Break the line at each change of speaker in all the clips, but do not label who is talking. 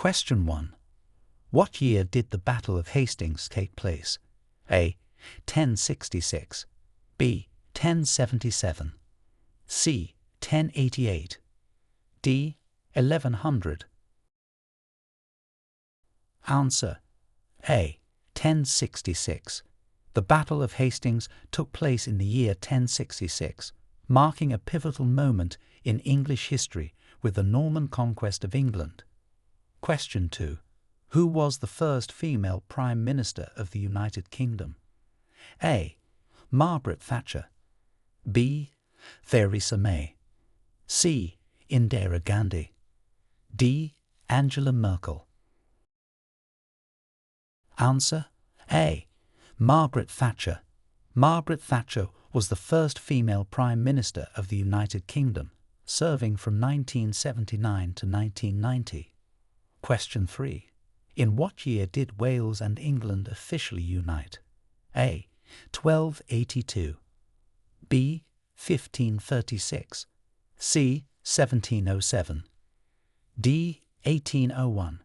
Question 1. What year did the Battle of Hastings take place? A. 1066, B. 1077, C. 1088, D. 1100. Answer: A. 1066. The Battle of Hastings took place in the year 1066, marking a pivotal moment in English history with the Norman conquest of England. Question 2. Who was the first female Prime Minister of the United Kingdom? A. Margaret Thatcher, B. Theresa May, C. Indira Gandhi, D. Angela Merkel. Answer: A. Margaret Thatcher. Margaret Thatcher was the first female Prime Minister of the United Kingdom, serving from 1979 to 1990. Question 3. In what year did Wales and England officially unite? A. 1282, B. 1536, C. 1707, D. 1801.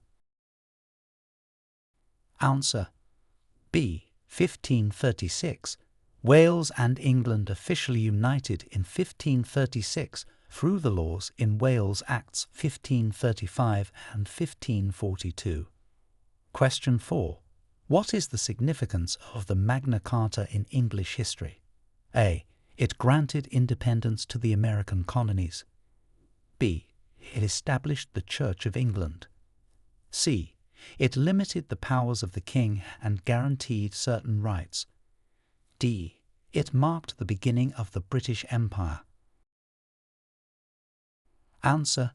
Answer: B. 1536. Wales and England officially united in 1536 through the laws in Wales Acts 1535 and 1542. Question 4. What is the significance of the Magna Carta in English history? A. It granted independence to the American colonies. B. It established the Church of England. C. It limited the powers of the king and guaranteed certain rights. D. It marked the beginning of the British Empire. Answer: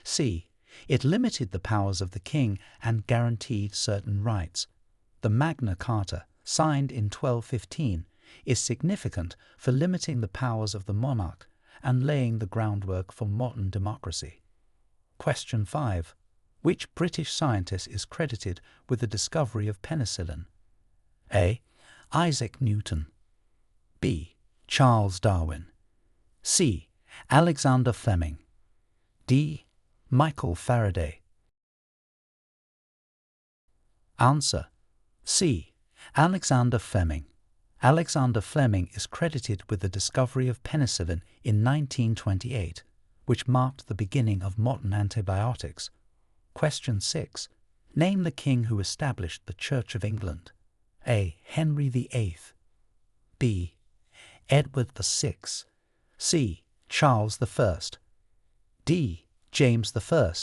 C. It limited the powers of the king and guaranteed certain rights. The Magna Carta, signed in 1215, is significant for limiting the powers of the monarch and laying the groundwork for modern democracy. Question 5. Which British scientist is credited with the discovery of penicillin? A. Isaac Newton, B. Charles Darwin, C. Alexander Fleming, D. Michael Faraday. Answer: C. Alexander Fleming. Alexander Fleming is credited with the discovery of penicillin in 1928, which marked the beginning of modern antibiotics. Question 6. Name the king who established the Church of England. A. Henry VIII, B. Edward VI, C. Charles I, D. James I.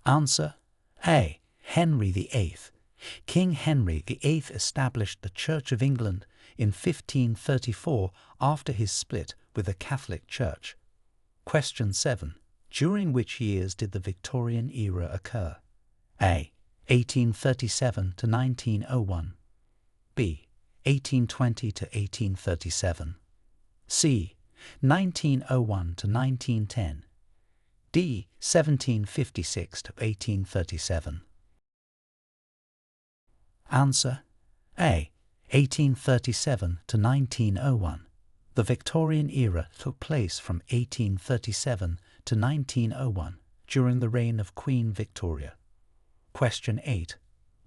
Answer: A. Henry VIII. King Henry VIII established the Church of England in 1534 after his split with the Catholic Church. Question 7. During which years did the Victorian era occur? A. 1837 to 1901, B. 1820 to 1837, C. 1901 to 1910, D. 1756 to 1837. Answer: A. 1837 to 1901. The Victorian era took place from 1837 to 1901 during the reign of Queen Victoria. Question 8.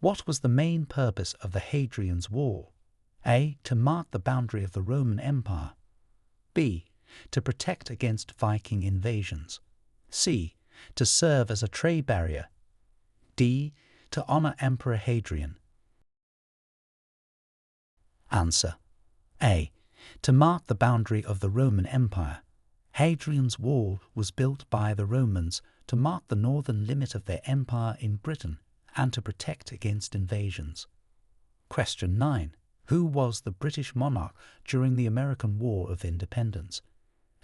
What was the main purpose of the Hadrian's Wall? A. To mark the boundary of the Roman Empire, B. To protect against Viking invasions, C. To serve as a trade barrier, D. To honor Emperor Hadrian. Answer: A. To mark the boundary of the Roman Empire. Hadrian's Wall was built by the Romans to mark the northern limit of their empire in Britain and to protect against invasions. Question 9. Who was the British monarch during the American War of Independence?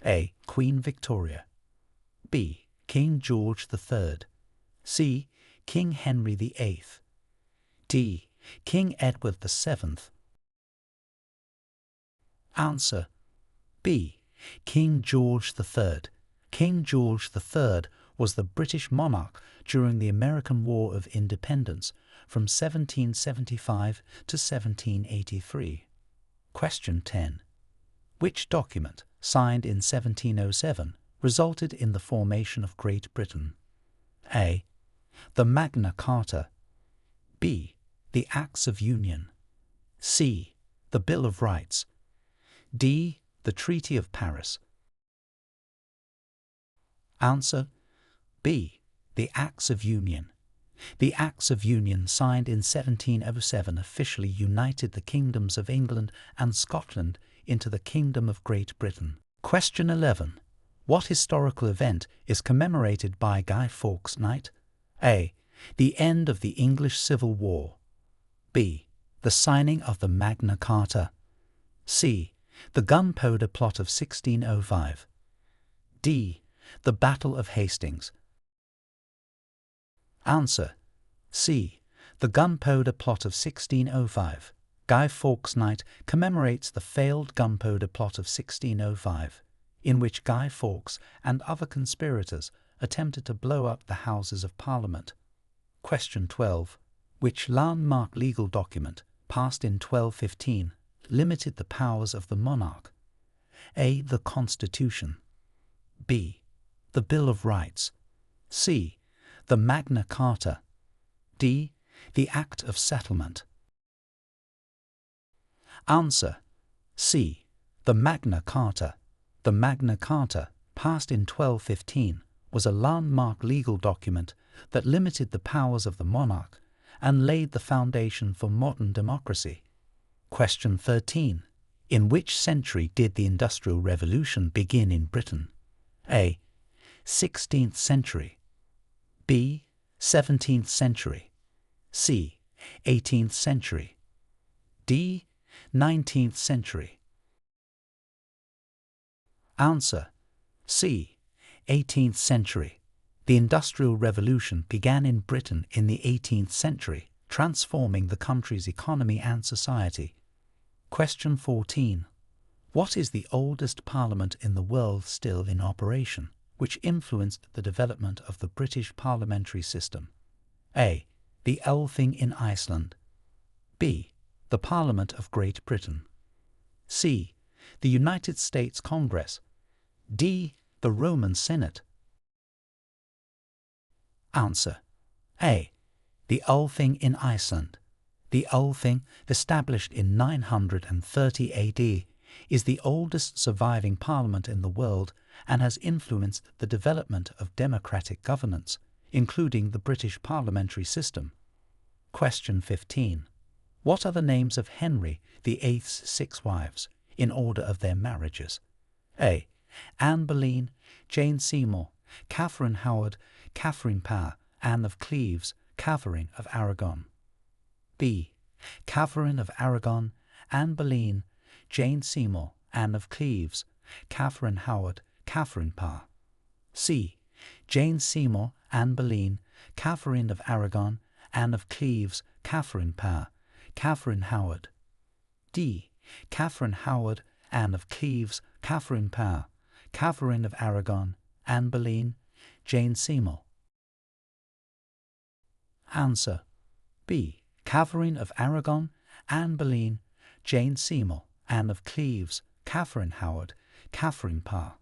A. Queen Victoria, B. King George III, C. King Henry VIII, D. King Edward VII. Answer: B. King George III. King George III was the British monarch during the American War of Independence from 1775 to 1783. Question 10. Which document, signed in 1707, resulted in the formation of Great Britain? A. The Magna Carta. B. The Acts of Union. C. The Bill of Rights. D. The Treaty of Paris. Answer B. The Acts of Union. The Acts of Union, signed in 1707, officially united the kingdoms of England and Scotland into the Kingdom of Great Britain. Question 11. What historical event is commemorated by Guy Fawkes Night? A. The end of the English Civil War. B. The signing of the Magna Carta. C. The Gunpowder Plot of 1605. D. The Battle of Hastings. Answer C. The Gunpowder Plot of 1605. Guy Fawkes Night commemorates the failed Gunpowder Plot of 1605, in which Guy Fawkes and other conspirators attempted to blow up the Houses of Parliament. Question 12. Which landmark legal document, passed in 1215, limited the powers of the monarch? A. The Constitution. B. The Bill of Rights. C. The Magna Carta. D. The Act of Settlement. Answer C. The Magna Carta. The Magna Carta, passed in 1215, was a landmark legal document that limited the powers of the monarch and laid the foundation for modern democracy. Question 13. In which century did the Industrial Revolution begin in Britain? A. 16th century. B. 17th century. C. 18th century. D. 19th century. Answer C. 18th century. The Industrial Revolution began in Britain in the 18th century, transforming the country's economy and society. Question 14. What is the oldest parliament in the world still in operation, which influenced the development of the British parliamentary system? A. The Althing in Iceland. B. The Parliament of Great Britain. C. The United States Congress. D. The Roman Senate. Answer A. The Althing in Iceland. The Althing, established in 930 AD, is the oldest surviving parliament in the world and has influenced the development of democratic governance, including the British parliamentary system. Question 15. What are the names of Henry VIII's 6 wives, in order of their marriages? A. Anne Boleyn, Jane Seymour, Catherine Howard, Catherine Parr, Anne of Cleves, Catherine of Aragon. B. Catherine of Aragon, Anne Boleyn, Jane Seymour, Anne of Cleves, Catherine Howard, Catherine Parr. C. Jane Seymour, Anne Boleyn, Catherine of Aragon, Anne of Cleves, Catherine Parr, Catherine Howard. D. Catherine Howard, Anne of Cleves, Catherine Parr, Catherine of Aragon, Anne Boleyn, Jane Seymour. Answer B. Catherine of Aragon, Anne Boleyn, Jane Seymour, Anne of Cleves, Catherine Howard, Catherine Parr.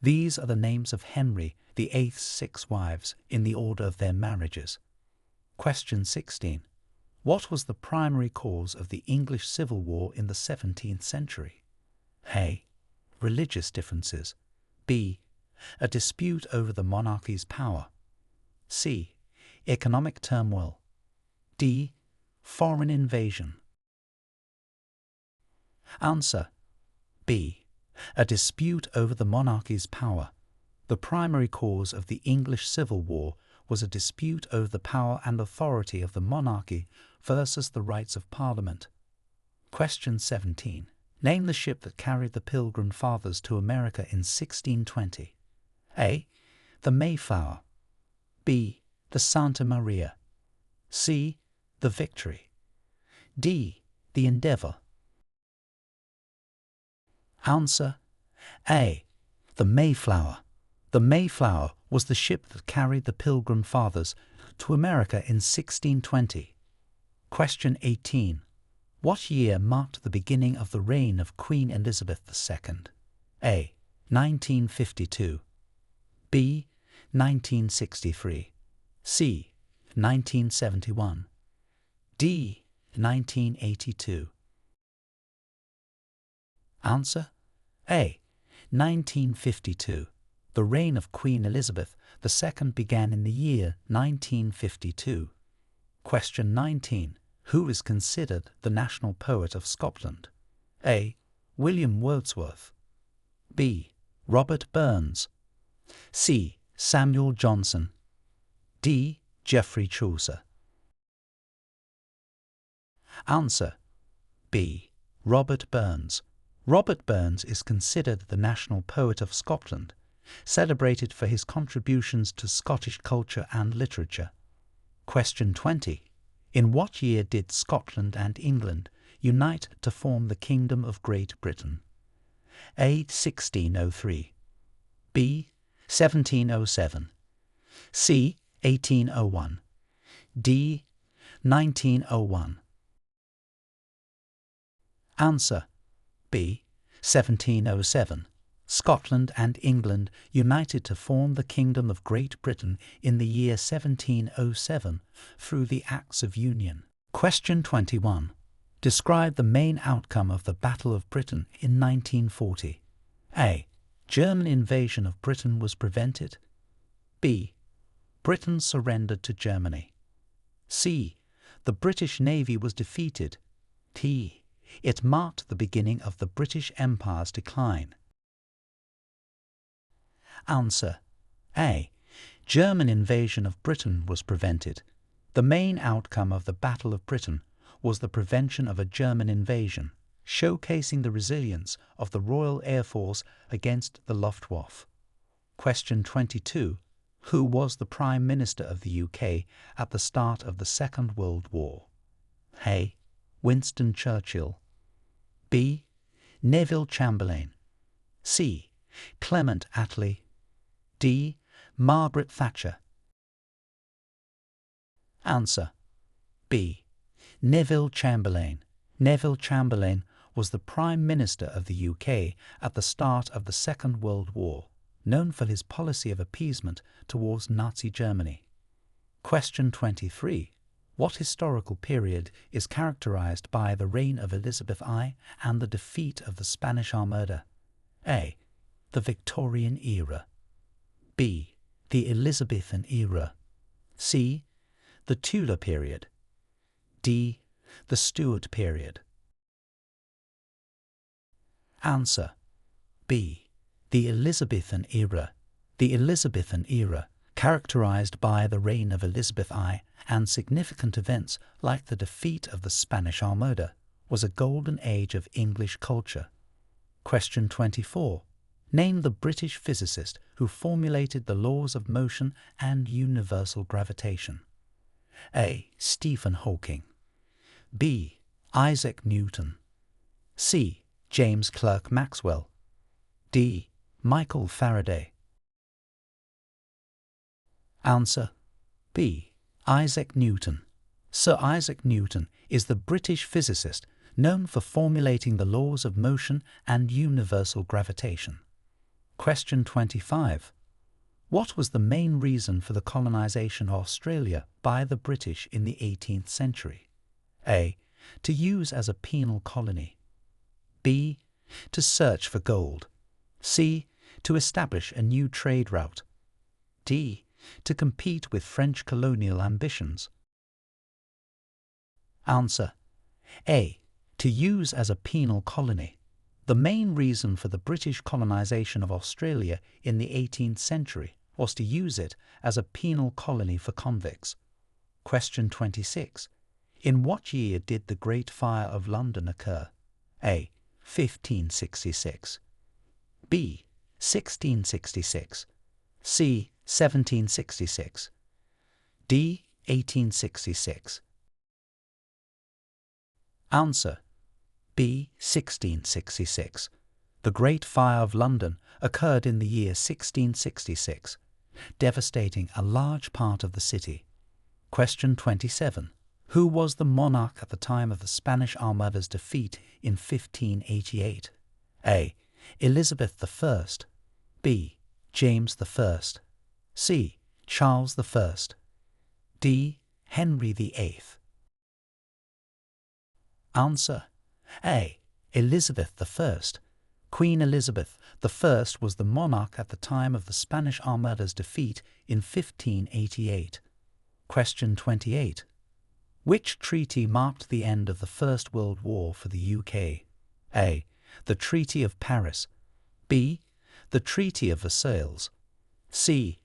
These are the names of Henry VIII's 6 wives in the order of their marriages. Question 16. What was the primary cause of the English Civil War in the 17th century? A. Religious differences. B. A dispute over the monarchy's power. C. Economic turmoil. D. Foreign invasion. Answer B. A dispute over the monarchy's power. The primary cause of the English Civil War was a dispute over the power and authority of the monarchy versus the rights of Parliament. Question 17. Name the ship that carried the Pilgrim Fathers to America in 1620. A. The Mayflower. B. The Santa Maria. C. The Victory. D. The Endeavour. Answer A. The Mayflower. The Mayflower was the ship that carried the Pilgrim Fathers to America in 1620. Question 18. What year marked the beginning of the reign of Queen Elizabeth II? A. 1952. B. 1963. C. 1971. D. 1982. Answer A. 1952. The reign of Queen Elizabeth II began in the year 1952. Question 19. Who is considered the national poet of Scotland? A. William Wordsworth. B. Robert Burns. C. Samuel Johnson. D. Geoffrey Chaucer. Answer B. Robert Burns. Robert Burns is considered the national poet of Scotland, celebrated for his contributions to Scottish culture and literature. Question 20. In what year did Scotland and England unite to form the Kingdom of Great Britain? A. 1603. B. 1707. C. 1801. D. 1901. Answer B. 1707. Scotland and England united to form the Kingdom of Great Britain in the year 1707 through the Acts of Union. Question 21. Describe the main outcome of the Battle of Britain in 1940. A. German invasion of Britain was prevented. B. Britain surrendered to Germany. C. The British Navy was defeated. D. It marked the beginning of the British Empire's decline. Answer A. German invasion of Britain was prevented. The main outcome of the Battle of Britain was the prevention of a German invasion, showcasing the resilience of the Royal Air Force against the Luftwaffe. Question 22. Who was the Prime Minister of the UK at the start of the Second World War? A. Winston Churchill. B. Neville Chamberlain. C. Clement Attlee. D. Margaret Thatcher. Answer B. Neville Chamberlain. Neville Chamberlain was the Prime Minister of the UK at the start of the Second World War, known for his policy of appeasement towards Nazi Germany. Question 23. What historical period is characterized by the reign of Elizabeth I and the defeat of the Spanish Armada? A. The Victorian era. B. The Elizabethan era. C. The Tudor period. D. The Stuart period. Answer B. The Elizabethan era. The Elizabethan era, characterized by the reign of Elizabeth I and significant events like the defeat of the Spanish Armada, was a golden age of English culture. Question 24. Name the British physicist who formulated the laws of motion and universal gravitation. A. Stephen Hawking. B. Isaac Newton. C. James Clerk Maxwell. D. Michael Faraday. Answer B. Isaac Newton. Sir Isaac Newton is the British physicist known for formulating the laws of motion and universal gravitation. Question 25. What was the main reason for the colonization of Australia by the British in the 18th century? A. To use as a penal colony. B. To search for gold. C. To establish a new trade route. D. To compete with French colonial ambitions. Answer A. To use as a penal colony. The main reason for the British colonization of Australia in the 18th century was to use it as a penal colony for convicts. Question 26. In what year did the Great Fire of London occur? A. 1566. B. 1666. C. 1766. D. 1866. Answer B. 1666. The Great Fire of London occurred in the year 1666, devastating a large part of the city. Question 27. Who was the monarch at the time of the Spanish Armada's defeat in 1588? A. Elizabeth I. B. James I. C. Charles I. D. Henry VIII. Answer: A. Elizabeth I. Queen Elizabeth I was the monarch at the time of the Spanish Armada's defeat in 1588. Question 28. Which treaty marked the end of the First World War for the UK? A. The Treaty of Paris. B. The Treaty of Versailles. C.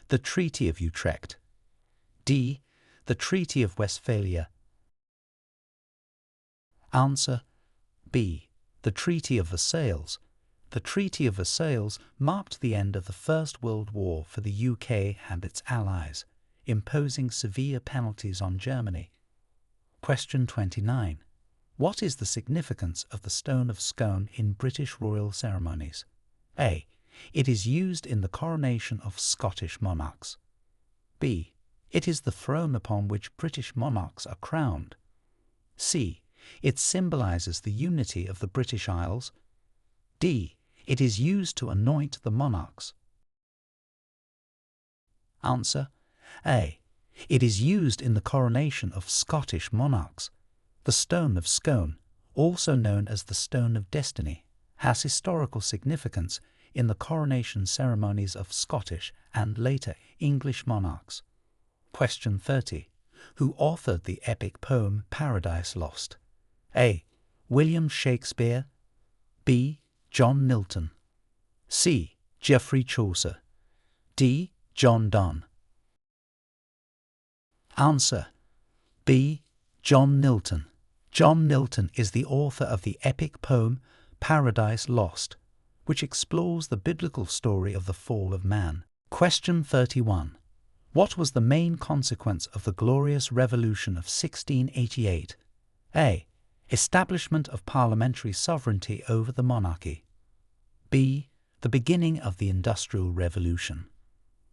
The Treaty of Utrecht. D. The Treaty of Westphalia. Answer: B. The Treaty of Versailles. The Treaty of Versailles marked the end of the First World War for the UK and its allies, imposing severe penalties on Germany. Question 29. What is the significance of the Stone of Scone in British royal ceremonies? A. It is used in the coronation of Scottish monarchs. B. It is the throne upon which British monarchs are crowned. C. It symbolizes the unity of the British Isles. D. It is used to anoint the monarchs. Answer: A. It is used in the coronation of Scottish monarchs. The Stone of Scone, also known as the Stone of Destiny, has historical significance in the coronation ceremonies of Scottish and later English monarchs. Question 30. Who authored the epic poem Paradise Lost? A. William Shakespeare. B. John Milton. C. Geoffrey Chaucer. D. John Donne. Answer: B. John Milton. John Milton is the author of the epic poem Paradise Lost, which explores the biblical story of the fall of man. Question 31. What was the main consequence of the Glorious Revolution of 1688? A. Establishment of parliamentary sovereignty over the monarchy. B. The beginning of the Industrial Revolution.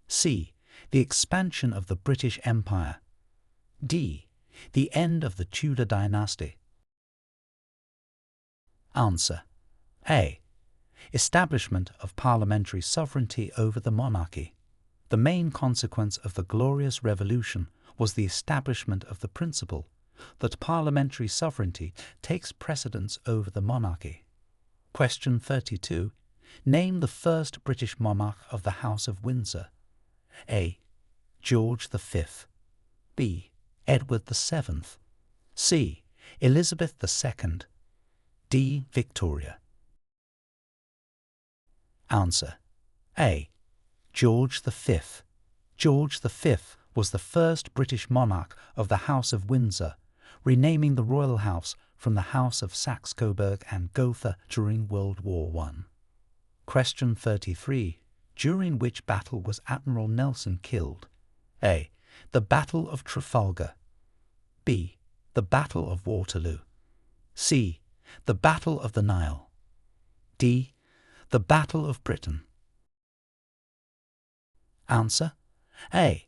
C. The expansion of the British Empire. D. The end of the Tudor dynasty. Answer: A. Establishment of parliamentary sovereignty over the monarchy. The main consequence of the Glorious Revolution was the establishment of the principle that parliamentary sovereignty takes precedence over the monarchy. Question 32. Name the first British monarch of the House of Windsor. A. George V. B. Edward VII. C. Elizabeth II. D. Victoria. Answer: A. George V. George V was the first British monarch of the House of Windsor, renaming the royal house from the House of Saxe-Coburg and Gotha during World War I. Question 33. During which battle was Admiral Nelson killed? A. The Battle of Trafalgar. B. The Battle of Waterloo. C. The Battle of the Nile. D. The Battle of Britain. Answer: A.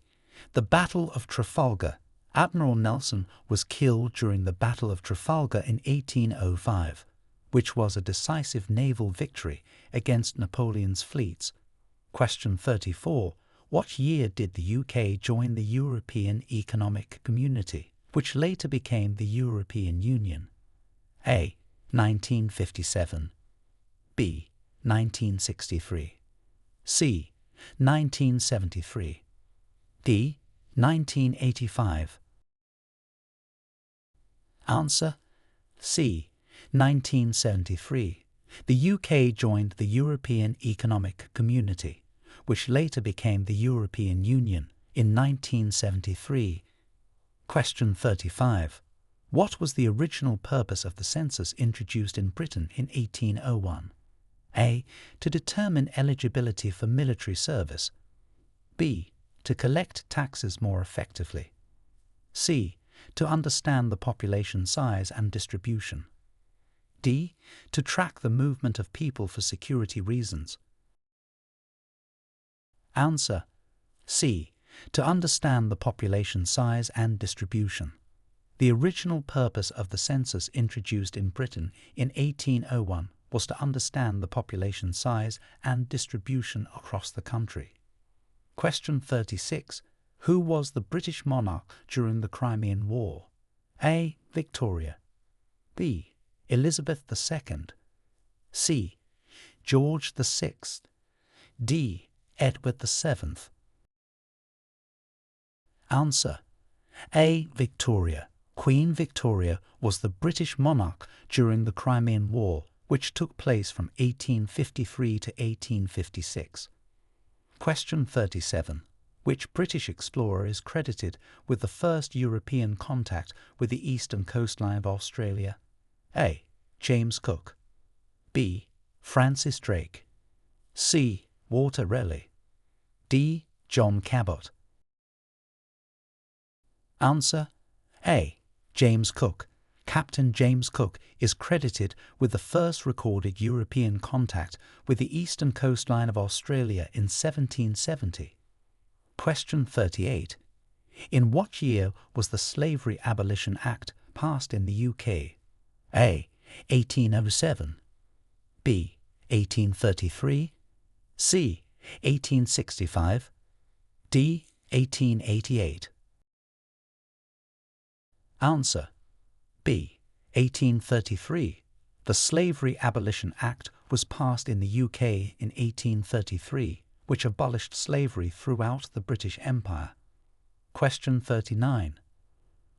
The Battle of Trafalgar. Admiral Nelson was killed during the Battle of Trafalgar in 1805, which was a decisive naval victory against Napoleon's fleets. Question 34. What year did the UK join the European Economic Community, which later became the European Union? A. 1957. B. 1963. C. 1973. D. 1985. Answer: C. 1973. The UK joined the European Economic Community, which later became the European Union, in 1973. Question 35. What was the original purpose of the census introduced in Britain in 1801? A. To determine eligibility for military service. B. To collect taxes more effectively. C. To understand the population size and distribution. D. To track the movement of people for security reasons. Answer: C. To understand the population size and distribution. The original purpose of the census introduced in Britain in 1801 was to understand the population size and distribution across the country. Question 36. Who was the British monarch during the Crimean War? A. Victoria. B. Elizabeth II. C. George VI. D. Edward VII. Answer: A. Victoria. Queen Victoria was the British monarch during the Crimean War, which took place from 1853 to 1856. Question 37. Which British explorer is credited with the first European contact with the eastern coastline of Australia? A. James Cook. B. Francis Drake. C. Walter Raleigh. D. John Cabot. Answer: A. James Cook. Captain James Cook is credited with the first recorded European contact with the eastern coastline of Australia in 1770. Question 38. In what year was the Slavery Abolition Act passed in the UK? A. 1807. B. 1833. C. 1865. D. 1888. Answer: B. 1833. The Slavery Abolition Act was passed in the UK in 1833, which abolished slavery throughout the British Empire. Question 39.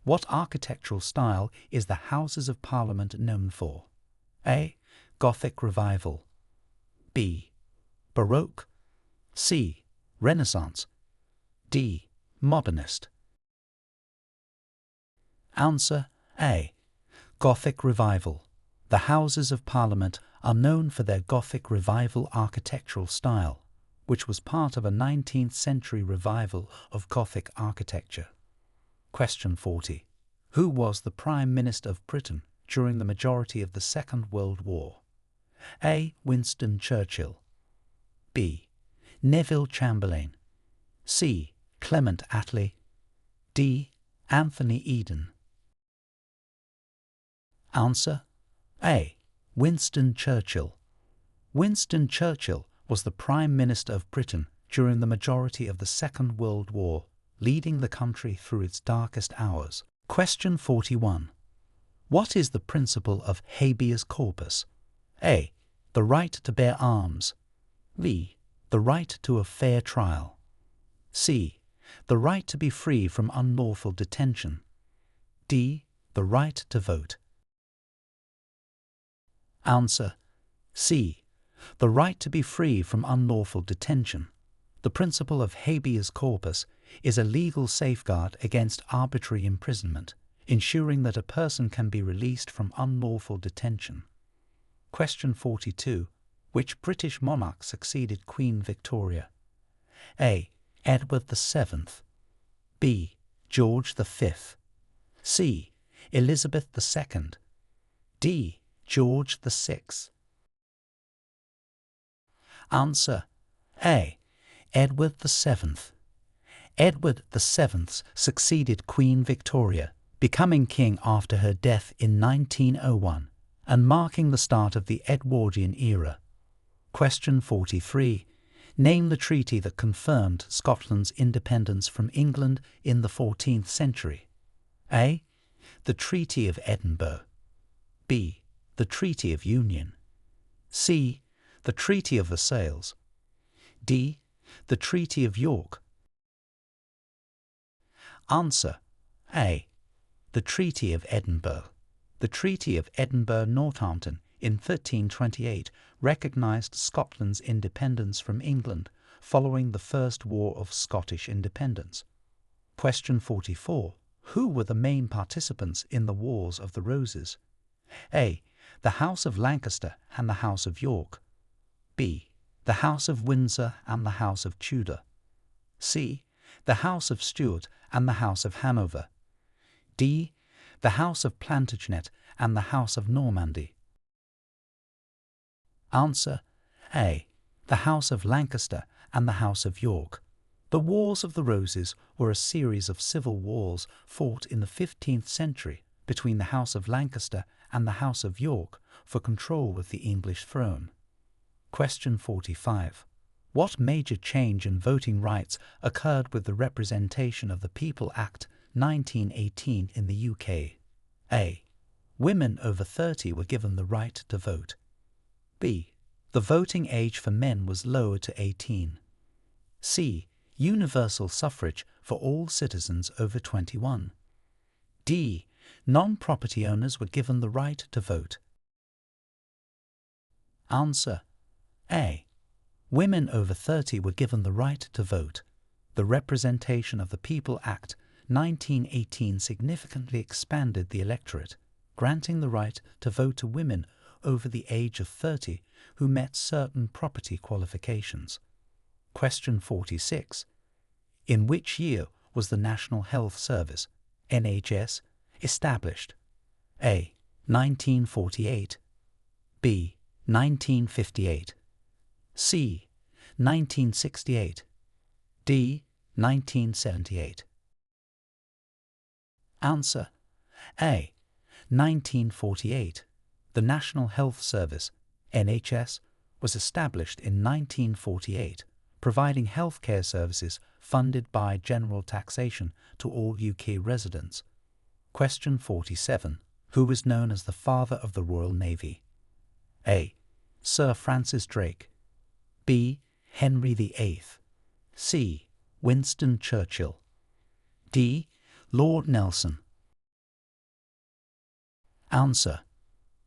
What architectural style is the Houses of Parliament known for? A. Gothic Revival. B. Baroque. C. Renaissance. D. Modernist. Answer: A. Gothic Revival. The Houses of Parliament are known for their Gothic Revival architectural style, which was part of a 19th century revival of Gothic architecture. Question 40. Who was the Prime Minister of Britain during the majority of the Second World War? A. Winston Churchill. B. Neville Chamberlain. C. Clement Attlee. D. Anthony Eden. Answer: A. Winston Churchill. Winston Churchill was the Prime Minister of Britain during the majority of the Second World War, leading the country through its darkest hours. Question 41. What is the principle of habeas corpus? A. The right to bear arms. B. The right to a fair trial. C. The right to be free from unlawful detention. D. The right to vote. Answer: C. The right to be free from unlawful detention. The principle of habeas corpus is a legal safeguard against arbitrary imprisonment, ensuring that a person can be released from unlawful detention. Question 42. Which British monarch succeeded Queen Victoria? A. Edward VII. B. George V. C. Elizabeth II. D. George VI. Answer: A. Edward VII. Edward VII succeeded Queen Victoria, becoming king after her death in 1901 and marking the start of the Edwardian era. Question 43. Name the treaty that confirmed Scotland's independence from England in the 14th century. A. The Treaty of Edinburgh. B. The Treaty of Union. C. The Treaty of Versailles. D. The Treaty of York. Answer: A. The Treaty of Edinburgh. The Treaty of Edinburgh-Northampton in 1328 recognised Scotland's independence from England following the First War of Scottish Independence. Question 44. Who were the main participants in the Wars of the Roses? A. The House of Lancaster and the House of York. B. The House of Windsor and the House of Tudor. C. The House of Stuart and the House of Hanover. D. The House of Plantagenet and the House of Normandy. Answer: A. The House of Lancaster and the House of York. The Wars of the Roses were a series of civil wars fought in the 15th century between the House of Lancaster and the House of York for control of the English throne. Question 45. What major change in voting rights occurred with the Representation of the People Act 1918 in the UK? A. Women over 30 were given the right to vote. B. The voting age for men was lowered to 18. C. Universal suffrage for all citizens over 21. D. Non-property owners were given the right to vote. Answer: A. Women over 30 were given the right to vote. The Representation of the People Act 1918 significantly expanded the electorate, granting the right to vote to women over the age of 30 who met certain property qualifications. Question 46. In which year was the National Health Service, NHS, established? A. 1948. B. 1958. C. 1968. D. 1978. Answer: A. 1948. The National Health Service, NHS, was established in 1948, providing healthcare services funded by general taxation to all UK residents. Question 47. Who was known as the father of the Royal Navy? A. Sir Francis Drake. B. Henry VIII. C. Winston Churchill. D. Lord Nelson. Answer: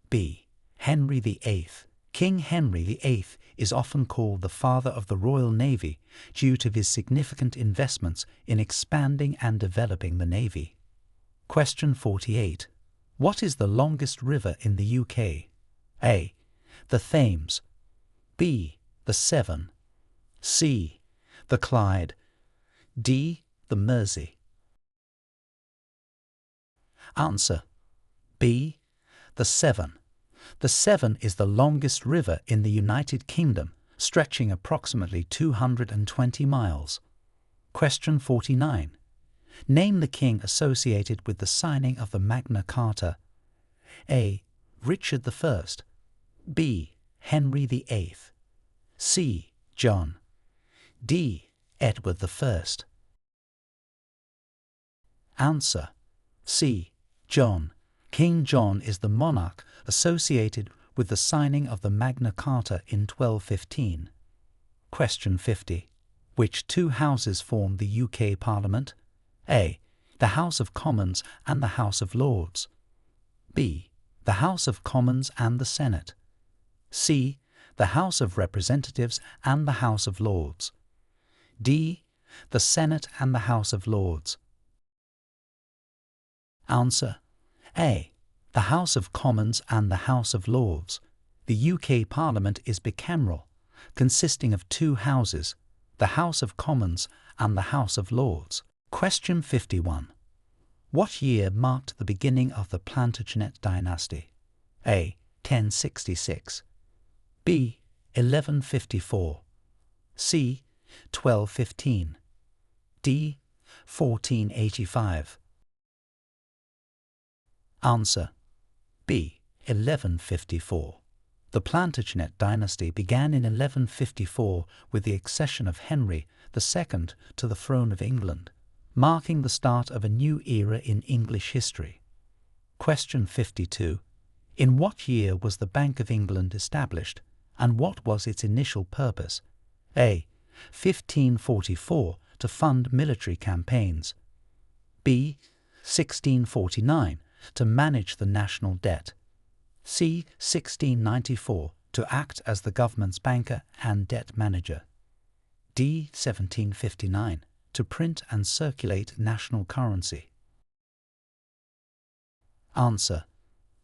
B. Henry VIII. King Henry VIII is often called the father of the Royal Navy due to his significant investments in expanding and developing the Navy. Question 48. What is the longest river in the UK? A. The Thames. B. The Severn. C. The Clyde. D. The Mersey. Answer: B. The Severn. The Severn is the longest river in the United Kingdom, stretching approximately 220 miles. Question 49. Name the king associated with the signing of the Magna Carta. A. Richard I. B. Henry VIII. C. John. D. Edward I. Answer: C. John. King John is the monarch associated with the signing of the Magna Carta in 1215. Question 50. Which two houses form the UK Parliament? A. The House of Commons and the House of Lords. B. The House of Commons and the Senate. C. The House of Representatives and the House of Lords. D. The Senate and the House of Lords. Answer: A. The House of Commons and the House of Lords. The UK Parliament is bicameral, consisting of two houses, the House of Commons and the House of Lords. Question 51. What year marked the beginning of the Plantagenet dynasty? A. 1066. B. 1154. C. 1215. D. 1485. Answer: B. 1154. The Plantagenet dynasty began in 1154 with the accession of Henry II to the throne of England, marking the start of a new era in English history. Question 52. In what year was the Bank of England established, and what was its initial purpose? A. 1544, to fund military campaigns. B. 1649, to manage the national debt. C. 1694, to act as the government's banker and debt manager. D. 1759, to print and circulate national currency. Answer: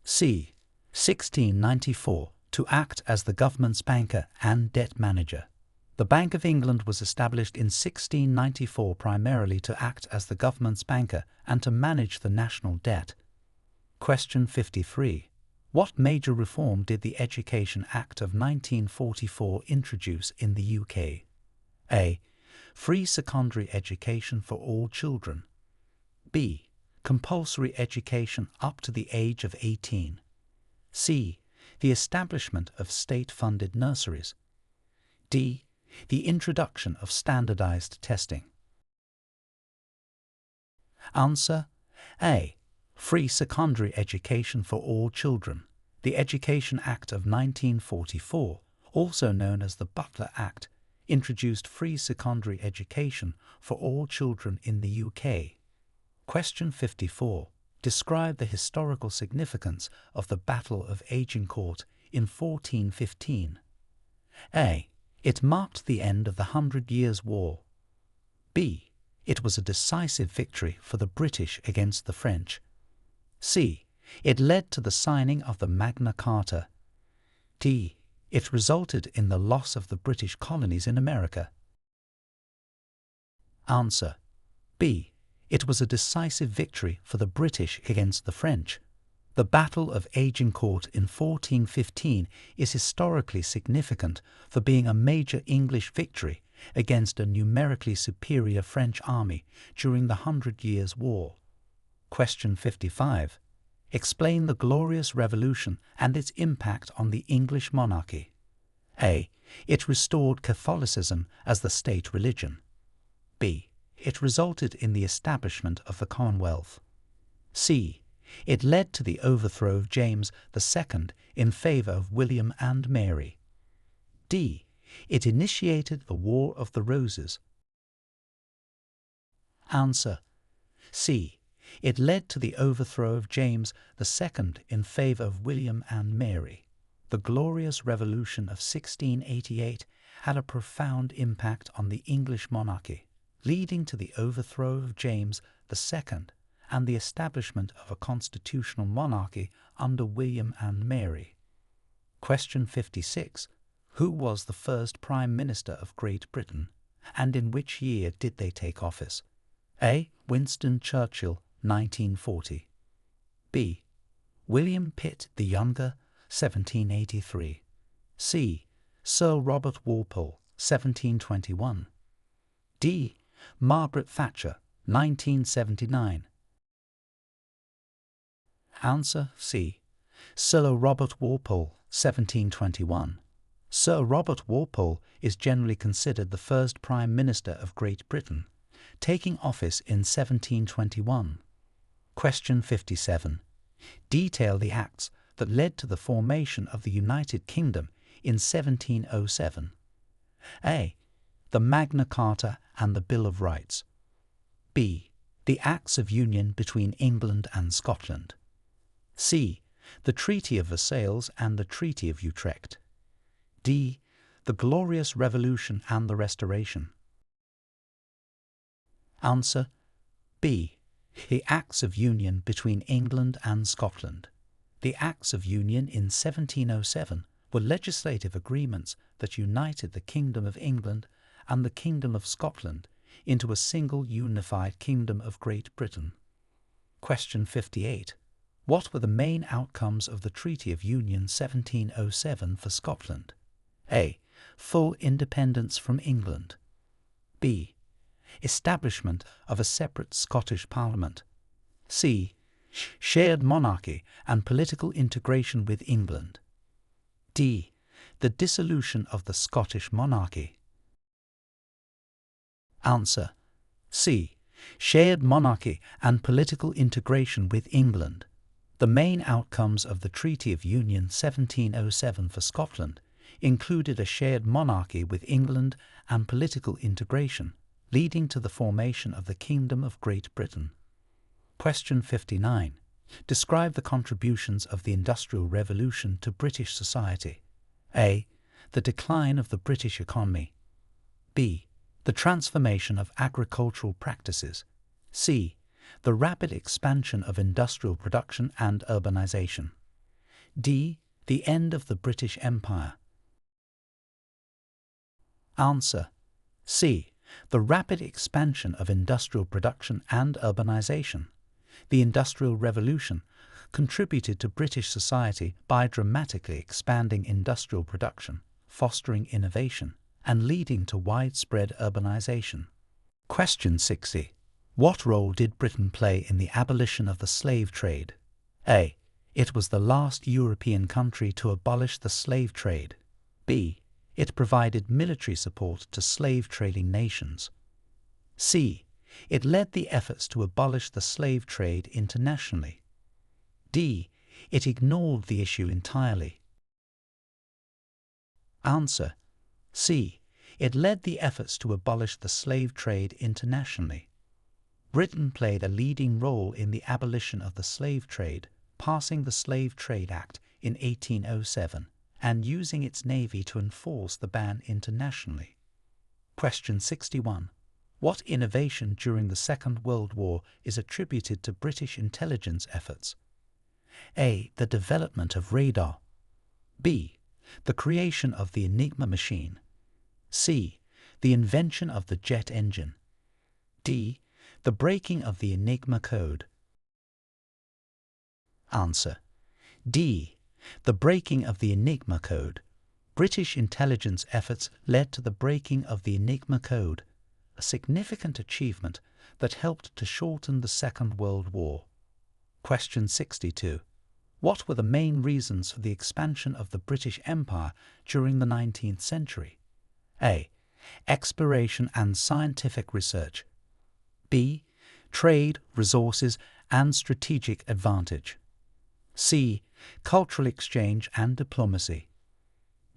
C. 1694, to act as the government's banker and debt manager. The Bank of England was established in 1694 primarily to act as the government's banker and to manage the national debt. Question 53. What major reform did the Education Act of 1944 introduce in the UK? A. Free secondary education for all children. B. Compulsory education up to the age of 18. C. The establishment of state-funded nurseries. D. The introduction of standardized testing. Answer A. Free secondary education for all children. The Education Act of 1944, also known as the Butler Act, introduced free secondary education for all children in the UK. Question 54. Describe the historical significance of the Battle of Agincourt in 1415. A. It marked the end of the 100 Years' War. B. It was a decisive victory for the British against the French. C. It led to the signing of the Magna Carta. D. It resulted in the loss of the British colonies in America. Answer B. It was a decisive victory for the British against the French. The Battle of Agincourt in 1415 is historically significant for being a major English victory against a numerically superior French army during the 100 Years' War. Question 55. Explain the Glorious Revolution and its impact on the English monarchy. A. It restored Catholicism as the state religion. B. It resulted in the establishment of the Commonwealth. C. It led to the overthrow of James II in favour of William and Mary. D. It initiated the War of the Roses. Answer C. It led to the overthrow of James II in favour of William and Mary. The Glorious Revolution of 1688 had a profound impact on the English monarchy, leading to the overthrow of James II and the establishment of a constitutional monarchy under William and Mary. Question 56. Who was the first Prime Minister of Great Britain, and in which year did they take office? A. Winston Churchill, 1940. B. William Pitt the Younger, 1783. C. Sir Robert Walpole, 1721. D. Margaret Thatcher, 1979. Answer C. Sir Robert Walpole, 1721. Sir Robert Walpole is generally considered the first Prime Minister of Great Britain, taking office in 1721. Question 57. Detail the acts that led to the formation of the United Kingdom in 1707. A. The Magna Carta and the Bill of Rights. B. The Acts of Union between England and Scotland. C. The Treaty of Versailles and the Treaty of Utrecht. D. The Glorious Revolution and the Restoration. Answer B. The Acts of Union between England and Scotland. The Acts of Union in 1707 were legislative agreements that united the Kingdom of England and the Kingdom of Scotland into a single unified Kingdom of Great Britain. Question 58. What were the main outcomes of the Treaty of Union 1707 for Scotland? A. Full independence from England. B. Establishment of a separate Scottish Parliament. C. Shared monarchy and political integration with England. D. The dissolution of the Scottish monarchy. Answer C. Shared monarchy and political integration with England. The main outcomes of the Treaty of Union 1707 for Scotland included a shared monarchy with England and political integration, leading to the formation of the Kingdom of Great Britain. Question 59. Describe the contributions of the Industrial Revolution to British society. A. The decline of the British economy. B. The transformation of agricultural practices. C. The rapid expansion of industrial production and urbanization. D. The end of the British Empire. Answer C. The rapid expansion of industrial production and urbanization. The Industrial Revolution contributed to British society by dramatically expanding industrial production, fostering innovation, and leading to widespread urbanization. Question 60. What role did Britain play in the abolition of the slave trade? A. It was the last European country to abolish the slave trade. B. It provided military support to slave-trading nations. C. It led the efforts to abolish the slave trade internationally. D. It ignored the issue entirely. Answer: C. It led the efforts to abolish the slave trade internationally. Britain played a leading role in the abolition of the slave trade, passing the Slave Trade Act in 1807 and using its navy to enforce the ban internationally. Question 61. What innovation during the Second World War is attributed to British intelligence efforts? A. The development of radar. B. The creation of the Enigma machine. C. The invention of the jet engine. D. The breaking of the Enigma code. Answer: D. The breaking of the Enigma code. British intelligence efforts led to the breaking of the Enigma code, a significant achievement that helped to shorten the Second World War. Question 62. What were the main reasons for the expansion of the British Empire during the 19th century? A. Exploration and scientific research. B. Trade, resources, and strategic advantage. C. Cultural exchange and diplomacy.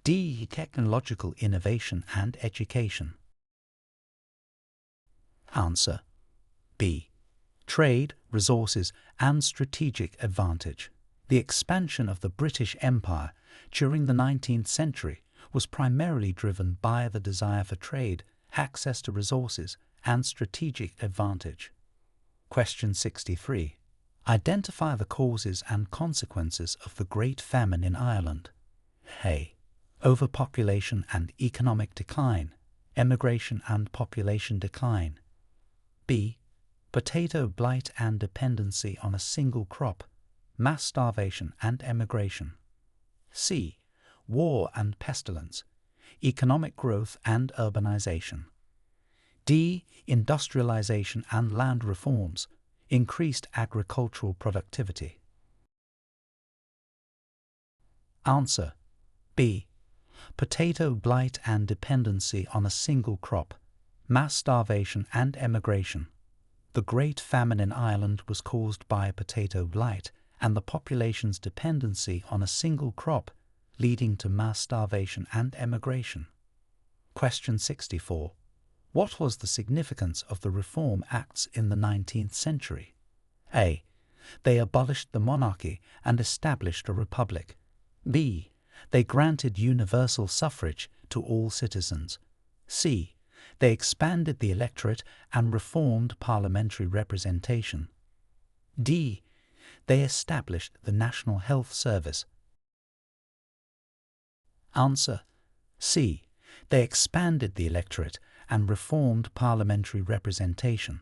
D. Technological innovation and education. Answer: B. Trade, resources, and strategic advantage. The expansion of the British Empire during the 19th century was primarily driven by the desire for trade, access to resources, and strategic advantage. Question 63. Identify the causes and consequences of the Great Famine in Ireland. A. Overpopulation and economic decline, emigration and population decline. B. Potato blight and dependency on a single crop, mass starvation and emigration. C. War and pestilence, economic growth and urbanization. D. Industrialization and land reforms, increased agricultural productivity. Answer: B. Potato blight and dependency on a single crop, mass starvation and emigration. The Great Famine in Ireland was caused by potato blight and the population's dependency on a single crop, leading to mass starvation and emigration. Question 64. What was the significance of the Reform Acts in the 19th century? A. They abolished the monarchy and established a republic. B. They granted universal suffrage to all citizens. C. They expanded the electorate and reformed parliamentary representation. D. They established the National Health Service. Answer: C. They expanded the electorate and reformed parliamentary representation.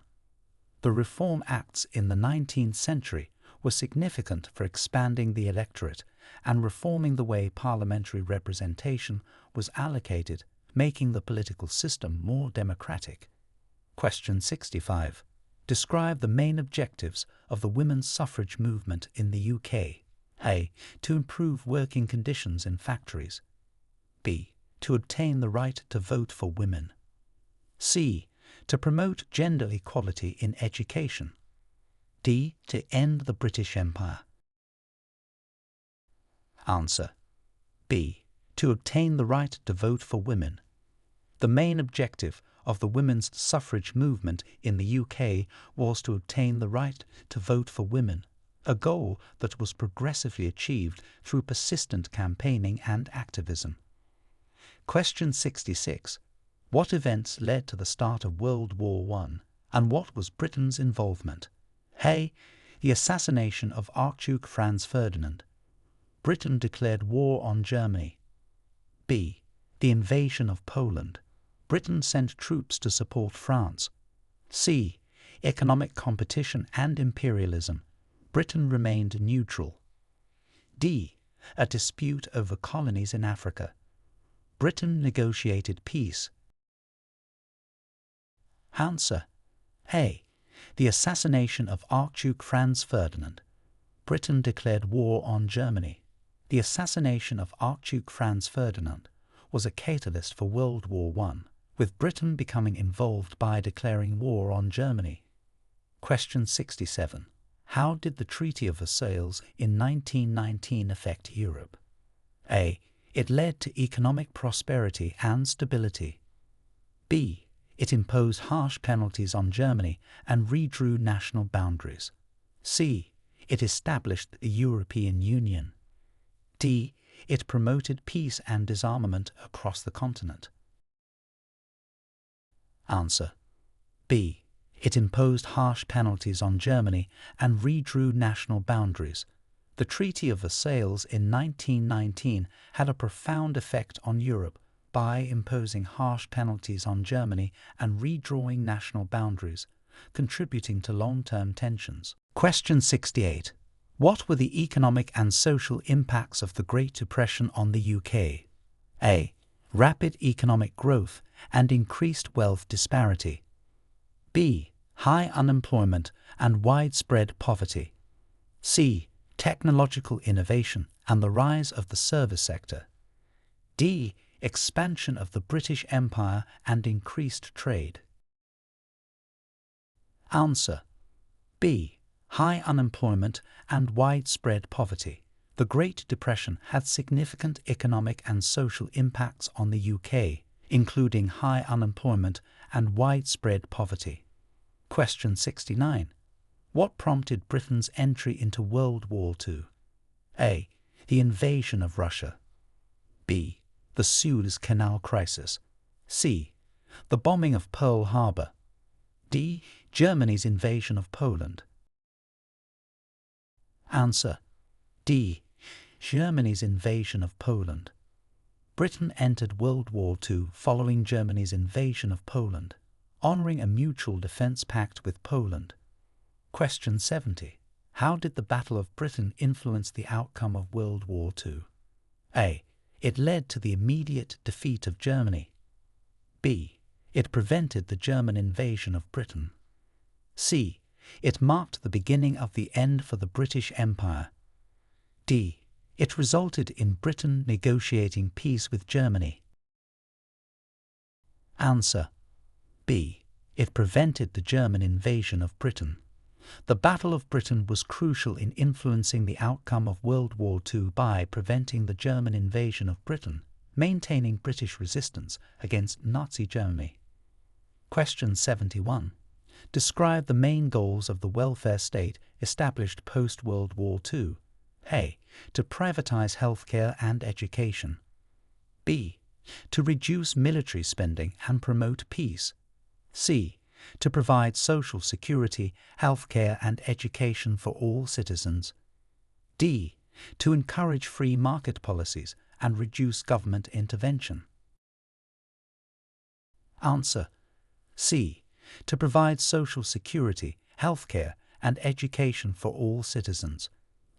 The Reform Acts in the 19th century were significant for expanding the electorate and reforming the way parliamentary representation was allocated, making the political system more democratic. Question 65. Describe the main objectives of the women's suffrage movement in the UK. A. To improve working conditions in factories. B. To obtain the right to vote for women. C. To promote gender equality in education. D. To end the British Empire. Answer: B. To obtain the right to vote for women. The main objective of the women's suffrage movement in the UK was to obtain the right to vote for women, a goal that was progressively achieved through persistent campaigning and activism. Question 66. What events led to the start of World War I, and what was Britain's involvement? A. The assassination of Archduke Franz Ferdinand. Britain declared war on Germany. B. The invasion of Poland. Britain sent troops to support France. C. Economic competition and imperialism. Britain remained neutral. D. A dispute over colonies in Africa. Britain negotiated peace. Answer: A. The assassination of Archduke Franz Ferdinand. Britain declared war on Germany. The assassination of Archduke Franz Ferdinand was a catalyst for World War I, with Britain becoming involved by declaring war on Germany? Question 67. How did the Treaty of Versailles in 1919 affect Europe? A. It led to economic prosperity and stability. B. It imposed harsh penalties on Germany and redrew national boundaries. C. It established the European Union. D. It promoted peace and disarmament across the continent. Answer. B. It imposed harsh penalties on Germany and redrew national boundaries. The Treaty of Versailles in 1919 had a profound effect on Europe by imposing harsh penalties on Germany and redrawing national boundaries, contributing to long-term tensions. Question 68. What were the economic and social impacts of the Great Depression on the UK? A. Rapid economic growth and increased wealth disparity. B. High unemployment and widespread poverty. C. Technological innovation and the rise of the service sector. D. Expansion of the British Empire and increased trade. Answer. B. High unemployment and widespread poverty. The Great Depression had significant economic and social impacts on the UK, including high unemployment and widespread poverty. Question 69. What prompted Britain's entry into World War II? A. The invasion of Russia. B. The Suez Canal crisis. C. The bombing of Pearl Harbor. D. Germany's invasion of Poland. Answer. D. Germany's invasion of Poland. Britain entered World War II following Germany's invasion of Poland, honoring a mutual defense pact with Poland. Question 70. How did the Battle of Britain influence the outcome of World War II? A. It led to the immediate defeat of Germany. B. It prevented the German invasion of Britain. C. It marked the beginning of the end for the British Empire. D. It resulted in Britain negotiating peace with Germany. Answer. B. It prevented the German invasion of Britain. The Battle of Britain was crucial in influencing the outcome of World War II by preventing the German invasion of Britain, maintaining British resistance against Nazi Germany. Question 71. Describe the main goals of the welfare state established post-World War II. A. To privatize healthcare and education. B. To reduce military spending and promote peace. C. To provide social security, healthcare and education for all citizens. D. To encourage free market policies and reduce government intervention. Answer. C. To provide social security, healthcare and education for all citizens.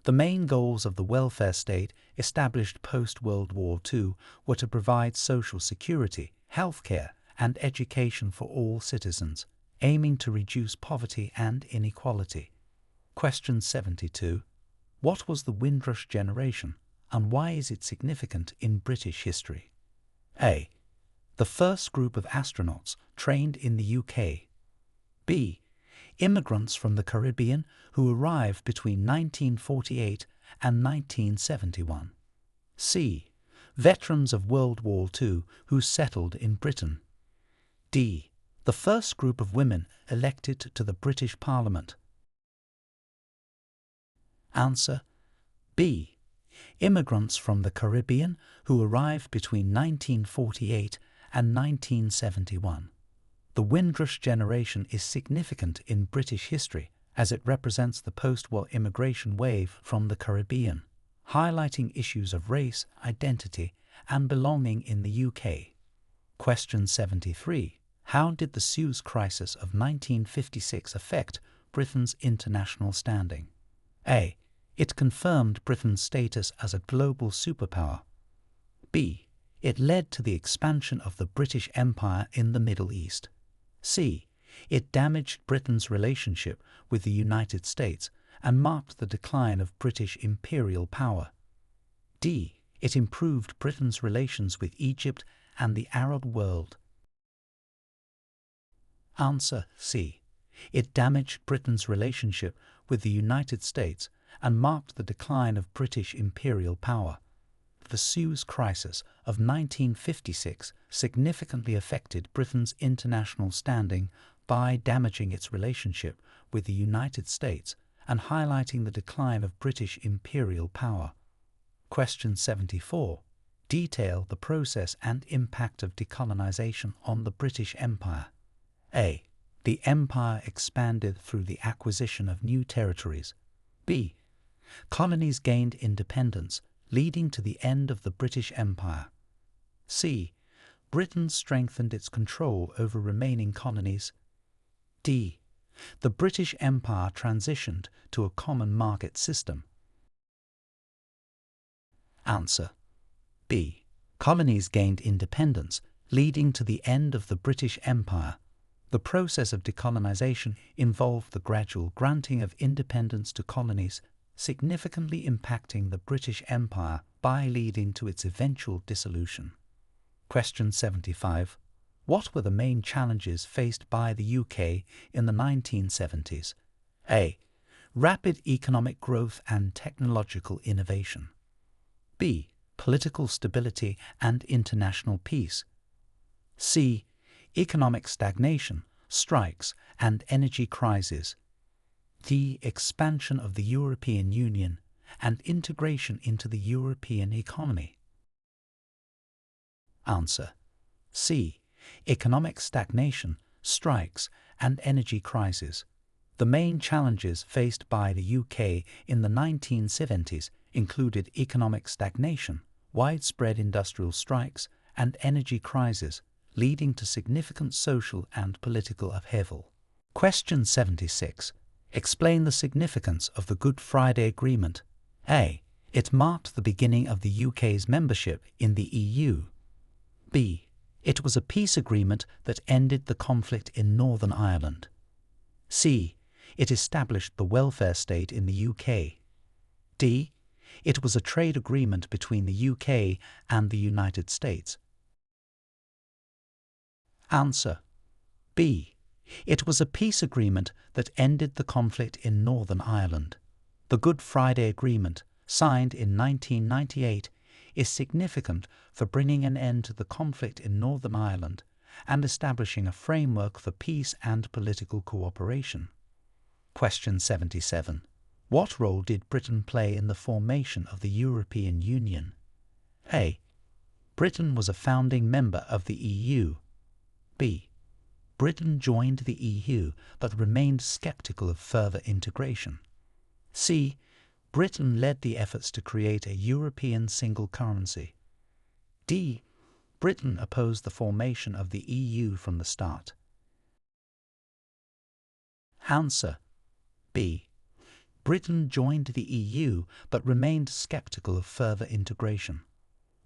The main goals of the welfare state established post-World War II were to provide social security, healthcare and education for all citizens, aiming to reduce poverty and inequality. Question 72. What was the Windrush generation, and why is it significant in British history? A. The first group of astronauts trained in the UK. B. Immigrants from the Caribbean who arrived between 1948 and 1971. C. Veterans of World War II who settled in Britain. D. The first group of women elected to the British Parliament. Answer. B. Immigrants from the Caribbean who arrived between 1948 and 1971. The Windrush generation is significant in British history as it represents the post-war immigration wave from the Caribbean, highlighting issues of race, identity, and belonging in the UK. Question 73. How did the Suez Crisis of 1956 affect Britain's international standing? A. It confirmed Britain's status as a global superpower. B. It led to the expansion of the British Empire in the Middle East. C. It damaged Britain's relationship with the United States and marked the decline of British imperial power. D. It improved Britain's relations with Egypt and the Arab world. Answer C. It damaged Britain's relationship with the United States and marked the decline of British imperial power. The Suez Crisis of 1956 significantly affected Britain's international standing by damaging its relationship with the United States and highlighting the decline of British imperial power. Question 74. Detail the process and impact of decolonization on the British Empire. A. The empire expanded through the acquisition of new territories. B. Colonies gained independence, leading to the end of the British Empire. C. Britain strengthened its control over remaining colonies. D. The British Empire transitioned to a common market system. Answer B. Colonies gained independence, leading to the end of the British Empire. The process of decolonization involved the gradual granting of independence to colonies, significantly impacting the British Empire by leading to its eventual dissolution. Question 75. What were the main challenges faced by the UK in the 1970s? A. Rapid economic growth and technological innovation. B. Political stability and international peace. C. Economic stagnation, strikes, and energy crises. D. Expansion of the European Union and integration into the European economy. Answer C. Economic stagnation, strikes, and energy crises. The main challenges faced by the UK in the 1970s included economic stagnation, widespread industrial strikes, and energy crises, leading to significant social and political upheaval. Question 76. Explain the significance of the Good Friday Agreement. A. It marked the beginning of the UK's membership in the EU. B. It was a peace agreement that ended the conflict in Northern Ireland. C. It established the welfare state in the UK. D. It was a trade agreement between the UK and the United States. Answer B. It was a peace agreement that ended the conflict in Northern Ireland. The Good Friday Agreement, signed in 1998, is significant for bringing an end to the conflict in Northern Ireland and establishing a framework for peace and political cooperation. Question 77. What role did Britain play in the formation of the European Union? A. Britain was a founding member of the EU. B. Britain joined the EU but remained skeptical of further integration. C. Britain led the efforts to create a European single currency. D. Britain opposed the formation of the EU from the start. Answer B. Britain joined the EU but remained skeptical of further integration.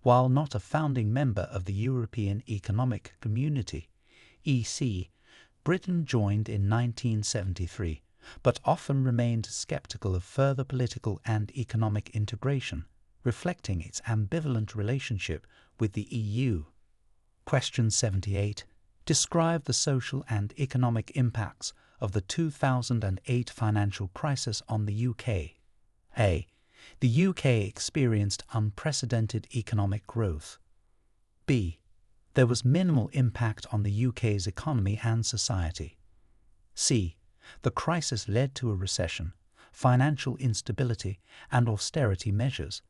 While not a founding member of the European Economic Community, EC, Britain joined in 1973, but often remained skeptical of further political and economic integration, reflecting its ambivalent relationship with the EU. Question 78. Describe the social and economic impacts of the 2008 financial crisis on the UK. A. The UK experienced unprecedented economic growth. B. There was minimal impact on the UK's economy and society. C. The crisis led to a recession, financial instability, and austerity measures.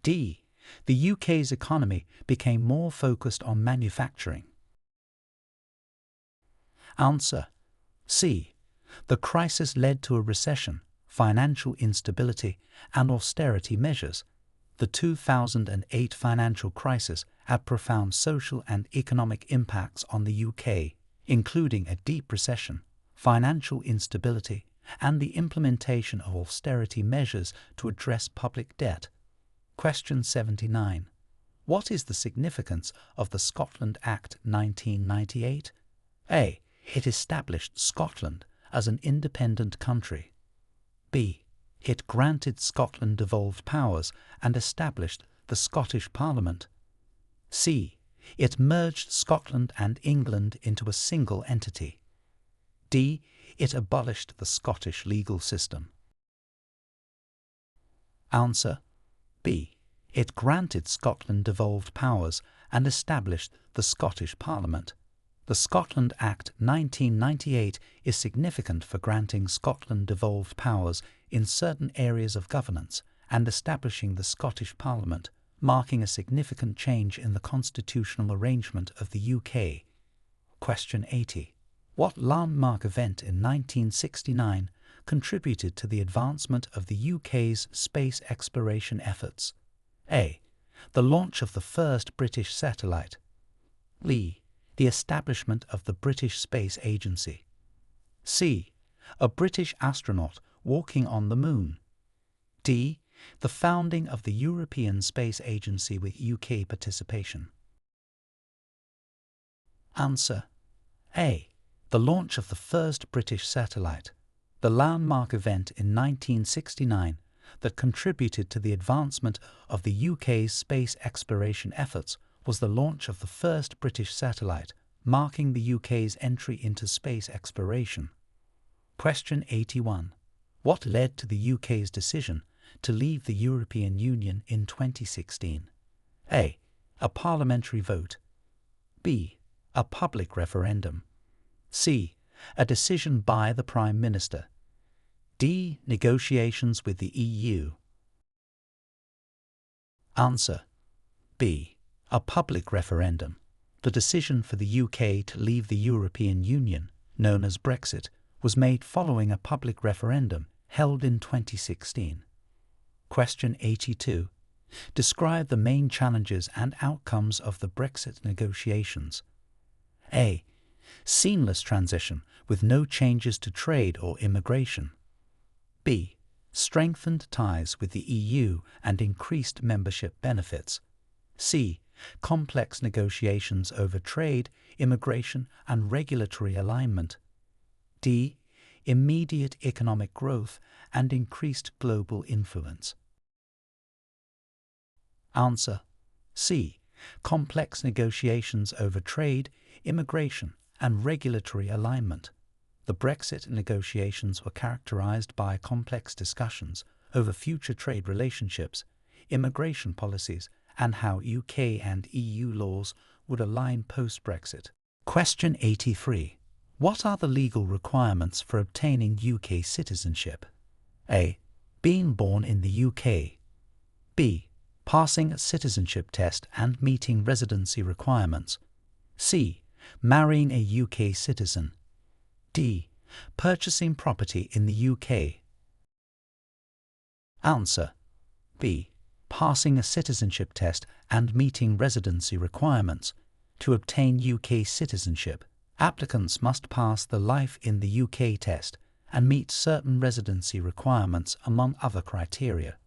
D. The UK's economy became more focused on manufacturing. Answer C. The crisis led to a recession, financial instability, and austerity measures. The 2008 financial crisis had profound social and economic impacts on the UK, including a deep recession, financial instability, and the implementation of austerity measures to address public debt. Question 79. What is the significance of the Scotland Act 1998? A. It established Scotland as an independent country. B. It granted Scotland devolved powers and established the Scottish Parliament. C. It merged Scotland and England into a single entity. D. It abolished the Scottish legal system. Answer B. It granted Scotland devolved powers and established the Scottish Parliament. The Scotland Act 1998 is significant for granting Scotland devolved powers in certain areas of governance and establishing the Scottish Parliament, marking a significant change in the constitutional arrangement of the UK. Question 80. What landmark event in 1969 contributed to the advancement of the UK's space exploration efforts? A. The launch of the first British satellite. B. The establishment of the British Space Agency. C. A British astronaut walking on the moon. D. The founding of the European Space Agency with UK participation. Answer A. The launch of the first British satellite. The landmark event in 1969 that contributed to the advancement of the UK's space exploration efforts was the launch of the first British satellite, marking the UK's entry into space exploration. Question 81. What led to the UK's decision to leave the European Union in 2016? A. A parliamentary vote. B. A public referendum. C. A decision by the Prime Minister. D. Negotiations with the EU. Answer B. A public referendum. The decision for the UK to leave the European Union, known as Brexit, was made following a public referendum held in 2016. Question 82. Describe the main challenges and outcomes of the Brexit negotiations. A. Seamless transition with no changes to trade or immigration. B. Strengthened ties with the EU and increased membership benefits. C. Complex negotiations over trade, immigration, and regulatory alignment. D. Immediate economic growth and increased global influence. Answer C. Complex negotiations over trade, immigration, and regulatory alignment. The Brexit negotiations were characterized by complex discussions over future trade relationships, immigration policies, and how UK and EU laws would align post-Brexit. Question 83. What are the legal requirements for obtaining UK citizenship? A. Being born in the UK. B. Passing a citizenship test and meeting residency requirements. C. Marrying a UK citizen. D. Purchasing property in the UK. Answer B. Passing a citizenship test and meeting residency requirements. To obtain UK citizenship, applicants must pass the Life in the UK test and meet certain residency requirements among other criteria.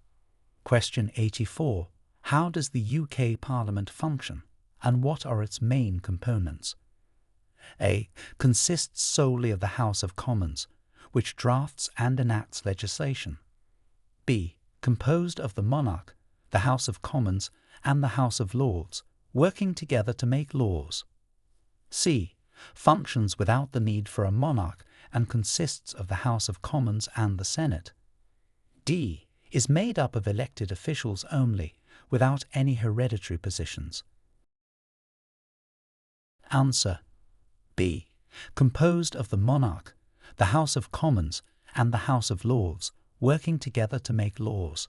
Question 84. How does the UK Parliament function, and what are its main components? A. Consists solely of the House of Commons, which drafts and enacts legislation. B. Composed of the monarch, the House of Commons, and the House of Lords, working together to make laws. C. Functions without the need for a monarch and consists of the House of Commons and the Senate. D. Is made up of elected officials only, without any hereditary positions. Answer B. Composed of the monarch, the House of Commons, and the House of Lords, working together to make laws.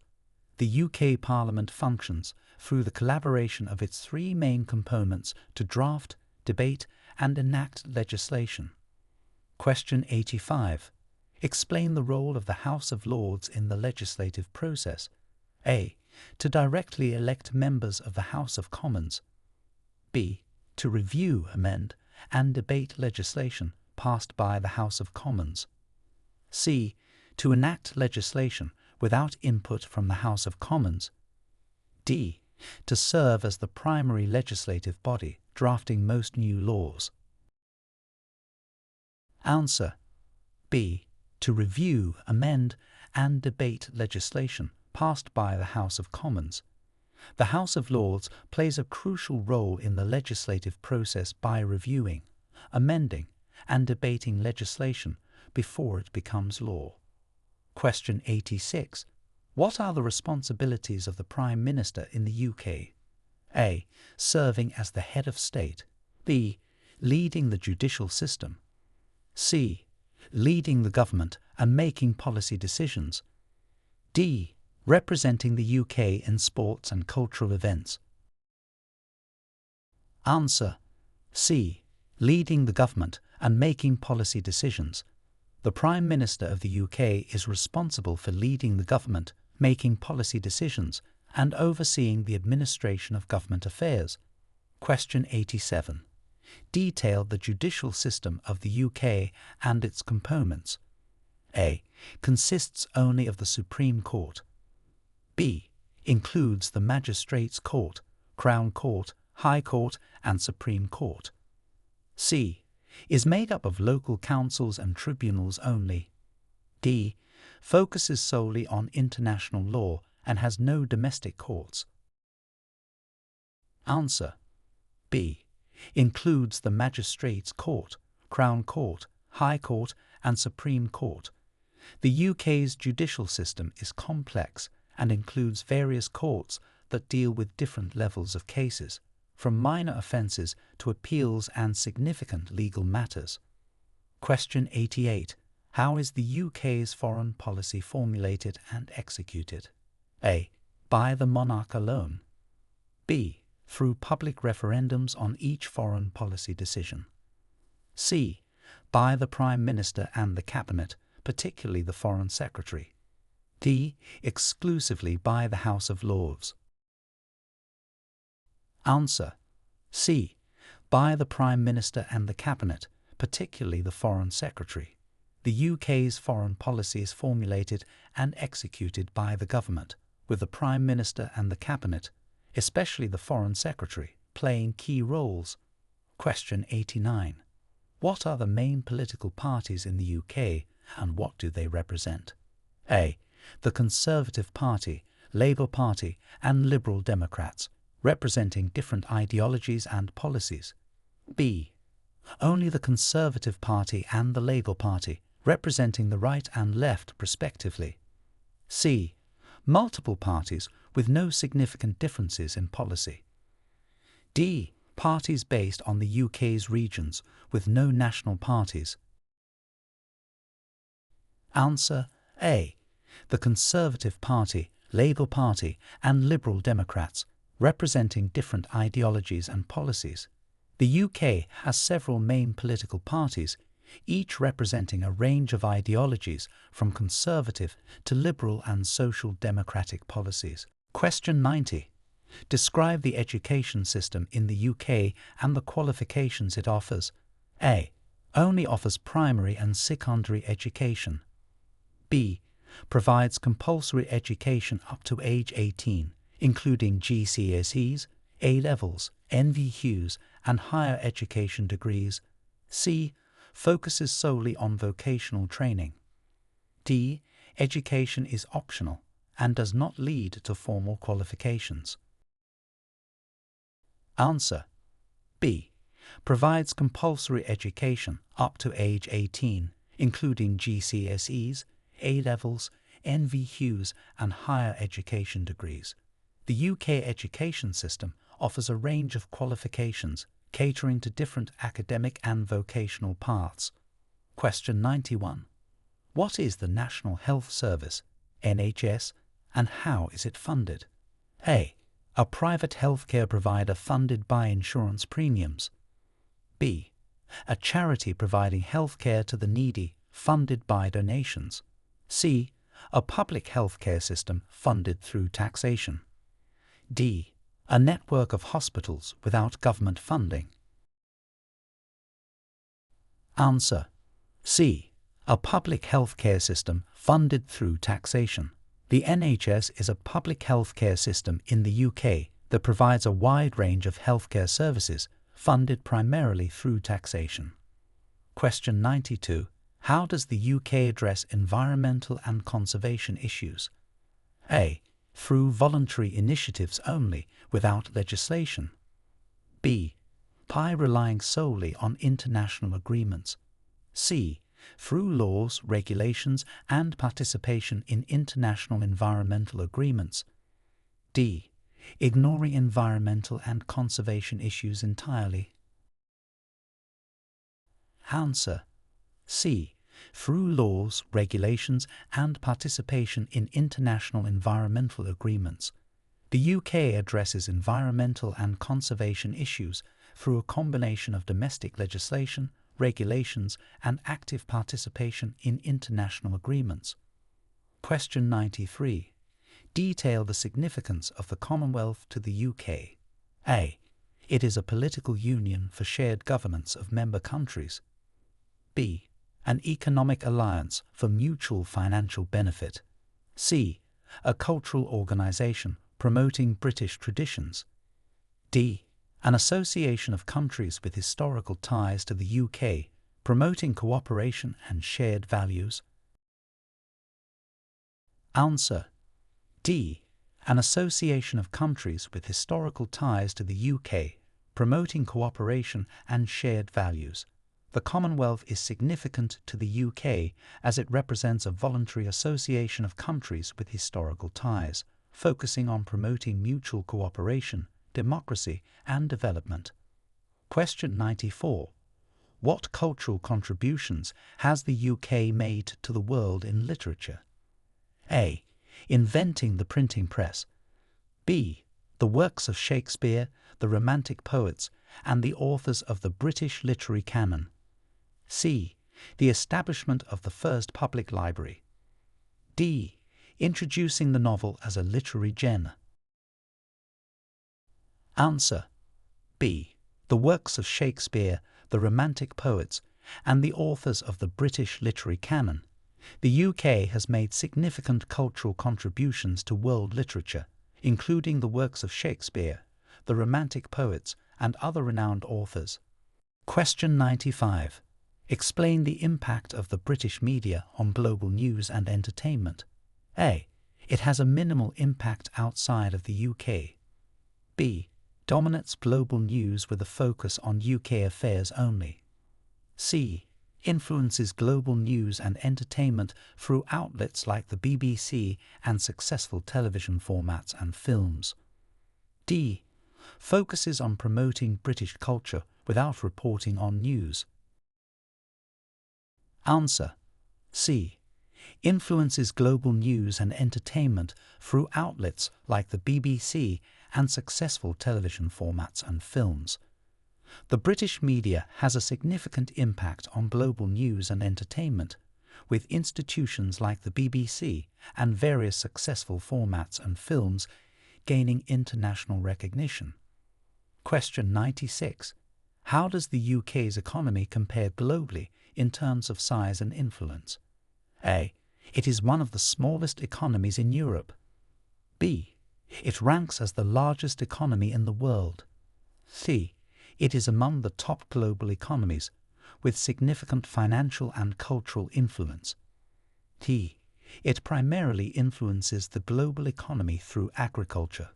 The UK Parliament functions through the collaboration of its three main components to draft, debate, and enact legislation. Question 85. Explain the role of the House of Lords in the legislative process. A. To directly elect members of the House of Commons. B. To review, amend, and debate legislation passed by the House of Commons. C. To enact legislation without input from the House of Commons. D. To serve as the primary legislative body drafting most new laws. Answer B. To review, amend, and debate legislation passed by the House of Commons. The House of Lords plays a crucial role in the legislative process by reviewing, amending, and debating legislation before it becomes law. Question 86. What are the responsibilities of the Prime Minister in the UK? A. Serving as the head of state. B. Leading the judicial system. C. Leading the government and making policy decisions. D. Representing the UK in sports and cultural events. Answer: C. Leading the government and making policy decisions. The Prime Minister of the UK is responsible for leading the government, making policy decisions, and overseeing the administration of government affairs. Question 87. Detail the judicial system of the UK and its components. A. Consists only of the Supreme Court. B. Includes the Magistrates' Court, Crown Court, High Court, and Supreme Court. C. Is made up of local councils and tribunals only. D. Focuses solely on international law and has no domestic courts. Answer: B. Includes the Magistrates' Court, Crown Court, High Court, and Supreme Court. The UK's judicial system is complex and includes various courts that deal with different levels of cases, from minor offences to appeals and significant legal matters. Question 88. How is the UK's foreign policy formulated and executed? A. By the monarch alone. B. Through public referendums on each foreign policy decision. C. By the Prime Minister and the Cabinet, particularly the Foreign Secretary. D. Exclusively by the House of Lords. Answer: C. By the Prime Minister and the Cabinet, particularly the Foreign Secretary. The UK's foreign policy is formulated and executed by the government, with the Prime Minister and the Cabinet, especially the Foreign Secretary, playing key roles. Question 89. What are the main political parties in the UK and what do they represent? A. The Conservative Party, Labour Party, and Liberal Democrats, representing different ideologies and policies. B. Only the Conservative Party and the Labour Party, representing the right and left respectively. C. Multiple parties with no significant differences in policy. D. Parties based on the UK's regions with no national parties. Answer: A. The Conservative Party, Labour Party, and Liberal Democrats, representing different ideologies and policies. The UK has several main political parties, each representing a range of ideologies from conservative to liberal and social democratic policies. Question 90. Describe the education system in the UK and the qualifications it offers. A. Only offers primary and secondary education. B. Provides compulsory education up to age 18, including GCSEs, A-levels, NVQs, and higher education degrees. C. Focuses solely on vocational training. D. Education is optional and does not lead to formal qualifications. Answer: B. Provides compulsory education up to age 18, including GCSEs, A-levels, NVQs, and higher education degrees. The UK education system offers a range of qualifications catering to different academic and vocational paths. Question 91. What is the National Health Service, NHS, and how is it funded? A. A private healthcare provider funded by insurance premiums. B. A charity providing healthcare to the needy, funded by donations. C. A public healthcare system funded through taxation. D. A network of hospitals without government funding. Answer: C. A public healthcare system funded through taxation. The NHS is a public healthcare system in the UK that provides a wide range of healthcare services funded primarily through taxation. Question 92. How does the UK address environmental and conservation issues? A. through voluntary initiatives only, without legislation. B. By relying solely on international agreements. C. Through laws, regulations, and participation in international environmental agreements. D. Ignoring environmental and conservation issues entirely. Answer: C. Through laws, regulations, and participation in international environmental agreements. The UK addresses environmental and conservation issues through a combination of domestic legislation, regulations, and active participation in international agreements. Question 93. Detail the significance of the Commonwealth to the UK. A. It is a political union for shared governance of member countries. B. An economic alliance for mutual financial benefit. C. A cultural organisation promoting British traditions. D. An association of countries with historical ties to the UK, promoting cooperation and shared values. Answer: D. An association of countries with historical ties to the UK, promoting cooperation and shared values. The Commonwealth is significant to the UK as it represents a voluntary association of countries with historical ties, focusing on promoting mutual cooperation, democracy, and development. Question 94. What cultural contributions has the UK made to the world in literature? A. Inventing the printing press. B. The works of Shakespeare, the Romantic poets, and the authors of the British literary canon. C. The establishment of the first public library. D. Introducing the novel as a literary genre. Answer: B. The works of Shakespeare, the Romantic poets, and the authors of the British literary canon. The UK has made significant cultural contributions to world literature, including the works of Shakespeare, the Romantic poets, and other renowned authors. Question 95. Explain the impact of the British media on global news and entertainment. A. It has a minimal impact outside of the UK. B. Dominates global news with a focus on UK affairs only. C. Influences global news and entertainment through outlets like the BBC and successful television formats and films. D. Focuses on promoting British culture without reporting on news. Answer: C. Influences global news and entertainment through outlets like the BBC and successful television formats and films. The British media has a significant impact on global news and entertainment, with institutions like the BBC and various successful formats and films gaining international recognition. Question 96. How does the UK's economy compare globally in terms of size and influence? A. It is one of the smallest economies in Europe. B. It ranks as the largest economy in the world. C. It is among the top global economies, with significant financial and cultural influence. D. It primarily influences the global economy through agriculture.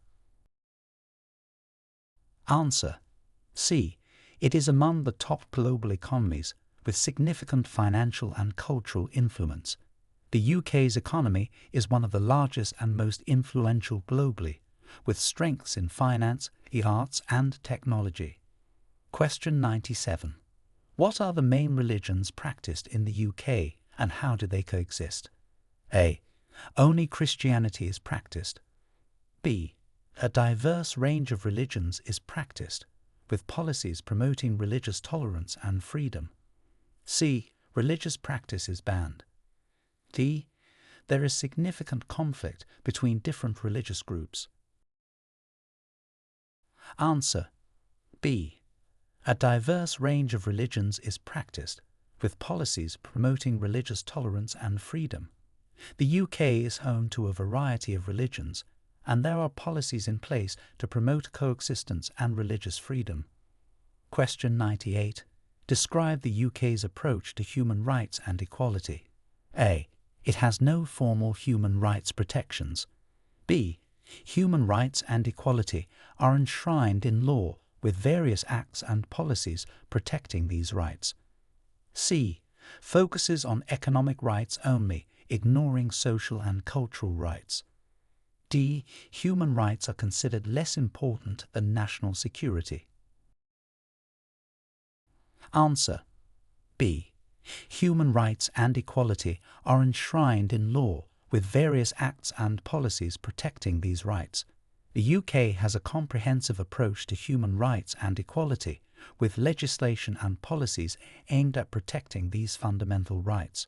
Answer: C. It is among the top global economies, with significant financial and cultural influence. The UK's economy is one of the largest and most influential globally, with strengths in finance, the arts, and technology. Question 97. What are the main religions practiced in the UK, and how do they coexist? A. Only Christianity is practiced. B. A diverse range of religions is practiced, with policies promoting religious tolerance and freedom. C. Religious practice is banned. D. There is significant conflict between different religious groups. Answer: B. A diverse range of religions is practiced, with policies promoting religious tolerance and freedom. The UK is home to a variety of religions, and there are policies in place to promote coexistence and religious freedom. Question 98. Describe the UK's approach to human rights and equality. A. It has no formal human rights protections. B. Human rights and equality are enshrined in law with various acts and policies protecting these rights. C. Focuses on economic rights only, ignoring social and cultural rights. D. Human rights are considered less important than national security. Answer: B. Human rights and equality are enshrined in law with various acts and policies protecting these rights. The UK has a comprehensive approach to human rights and equality, with legislation and policies aimed at protecting these fundamental rights.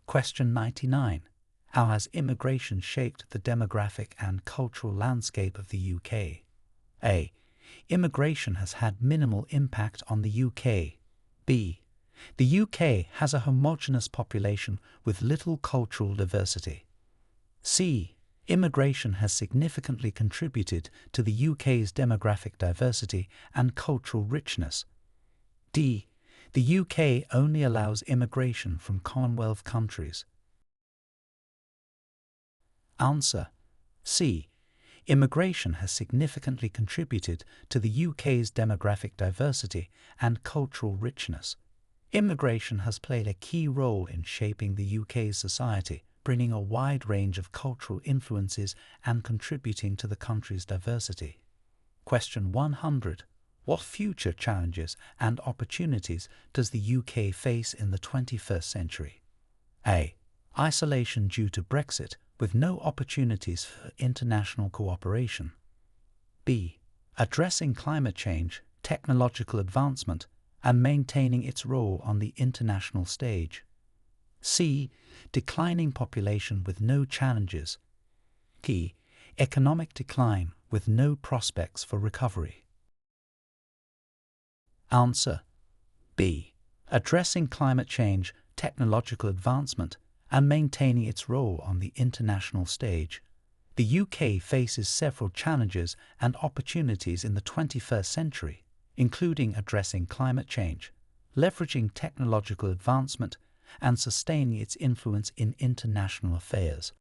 Question 99. How has immigration shaped the demographic and cultural landscape of the UK? A. Immigration has had minimal impact on the UK. B. The UK has a homogeneous population with little cultural diversity. C. Immigration has significantly contributed to the UK's demographic diversity and cultural richness. D. The UK only allows immigration from Commonwealth countries. Answer: C. Immigration has significantly contributed to the UK's demographic diversity and cultural richness. Immigration has played a key role in shaping the UK's society, bringing a wide range of cultural influences and contributing to the country's diversity. Question 100. What future challenges and opportunities does the UK face in the 21st century? A. Isolation due to Brexit, with no opportunities for international cooperation. B. Addressing climate change, technological advancement, and maintaining its role on the international stage. C. Declining population with no challenges. D. Economic decline with no prospects for recovery. Answer: B. Addressing climate change, technological advancement, and maintaining its role on the international stage. The UK faces several challenges and opportunities in the 21st century, including addressing climate change, leveraging technological advancement, and sustaining its influence in international affairs.